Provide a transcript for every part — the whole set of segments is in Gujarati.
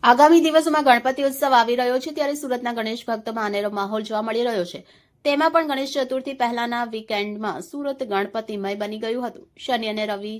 આગામી દિવસોમાં ગણપતિ ઉત્સવ આવી રહ્યો છે ત્યારે સુરતના ગણેશ ભક્તોમાં અનેરો માહોલ જોવા મળી રહ્યો છે। તેમાં પણ ગણેશ ચતુર્થી પહેલાના વીકેન્ડમાં સુરત ગણપતિમય બની ગયું હતું। શનિ અને રવિ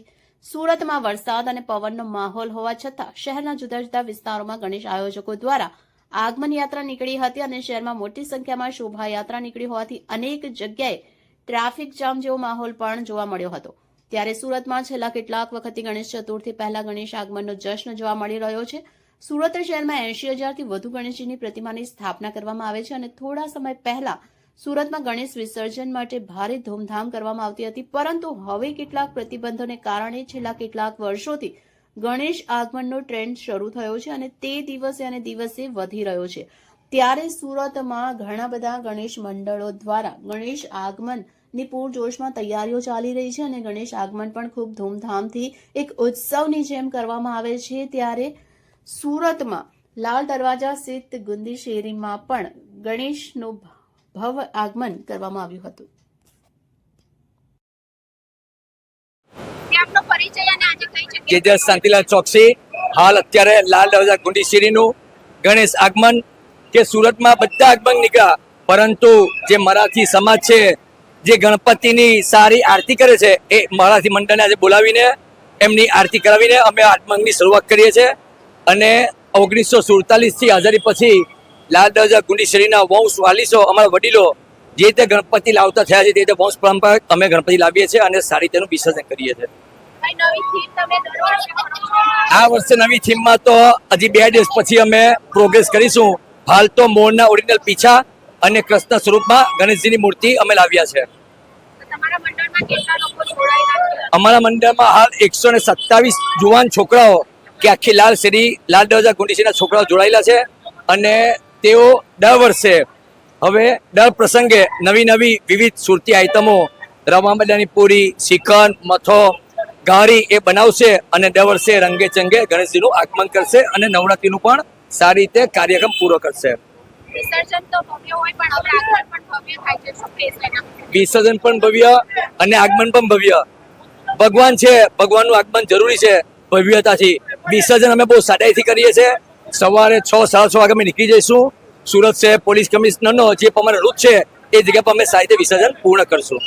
સુરતમાં વરસાદ અને પવનનો માહોલ હોવા છતાં શહેરના જુદા જુદા વિસ્તારોમાં ગણેશ આયોજકો દ્વારા આગમન યાત્રા નીકળી હતી અને શહેરમાં મોટી સંખ્યામાં શોભાયાત્રા નીકળી હોવાથી અનેક જગ્યાએ ટ્રાફિક જામ જેવો માહોલ પણ જોવા મળ્યો હતો। ત્યારે સુરતમાં છેલ્લા કેટલાક વખતથી ગણેશ ચતુર્થી પહેલા ગણેશ આગમનનો જશ્ન જોવા મળી રહ્યો છે। સુરત શહેરમાં 80,000થી વધુ ગણેશજીની પ્રતિમાની સ્થાપના કરવામાં આવે છે અને થોડા સમય પહેલા સુરતમાં ગણેશ વિસર્જન માટે ભારે ધૂમધામ કરવામાં આવતી હતી, પરંતુ હવે કેટલાક પ્રતિબંધોને કારણે છેલ્લા કેટલાક વર્ષોથી ગણેશ આગમનનો ટ્રેન્ડ શરૂ થયો છે અને તે દિવસે અને દિવસે વધી રહ્યો છે। ત્યારે સુરતમાં ઘણા બધા ગણેશ મંડળો દ્વારા ગણેશ આગમનની પૂરજોશમાં તૈયારીઓ ચાલી રહી છે અને ગણેશ આગમન પણ ખૂબ ધૂમધામથી એક ઉત્સવની જેમ કરવામાં આવે છે। ત્યારે સુરતમાં લાલ દરવાજા સ્થિત ગુંદી શેરીમાં પણ ગણેશનું ભવ્ય આગમન કરવામાં આવ્યું હતું। જેજસ શાંતિલાલ ચોકસી હાલ અત્યારે લાલ દરવાજા ગુંડી શેરીનું ગણેશ આગમન કે સુરતમાં બધા આગમન નીકળ્યા, પરંતુ જે મરાઠી સમાજ છે જે ગણપતિની સારી આરતી કરે છે એ મરાઠી મંડળને આજે બોલાવીને એમની આરતી કરાવીને અમે આગમનની શરૂઆત કરીએ છીએ। અને 1947થી આઝાદી પછી લાલ દરવાજા ગુંડી શેરીના વંશ વાલીસો અમારા વડીલો જે રીતે ગણપતિ લાવતા થયા છે તે રીતે વંશ પરંપરા અમે ગણપતિ લાવીએ છીએ અને સારી તેનું વિસર્જન કરીએ છીએ। આ વર્ષે નવી થીમમાં તો હજી 2 દિવસ પછી અમે પ્રોગ્રેસ કરીશું। હાલ તો મોરના ઓરિજિનલ પીછા અને કૃષ્ણ સ્વરૂપમાં ગણેશજીની મૂર્તિ અમે લાવ્યા છે। અમારા મંડળમાં હાલ 127 જુવાન છોકરાઓ કે આખી લાલ શેરી લાલ દરવાજા ગુંડી શેરીના છોકરાઓ જોડાયેલા છે અને તેઓ દર વર્ષે હવે દર પ્રસંગે નવી નવી વિવિધ સુરતી આઈટમો રવા બટાની પૂરી, શ્રીખંડ, મથો, ઘારી એ બનાવશે અને દર વર્ષે રંગે ચંગે ગણેશજીનું આગમન કરશે અને નવરાત્રીનું પણ સારી રીતે કાર્યક્રમ પૂરો કરશે। વિસર્જન પણ ભવ્ય અને આગમન પણ ભવ્ય। ભગવાન છે, ભગવાનનું આગમન જરૂરી છે ભવ્યતાથી। વિસર્જન અમે બહુ સાદાઈથી કરીએ છીએ। સવારે 6-6:30 વાગે અમે નીકળી જઈશું। સુરત શહેર પોલીસ કમિશનરનો જે અમારો રૂટ છે એ જગ્યા પર અમે સારી રીતે વિસર્જન પૂર્ણ કરશું।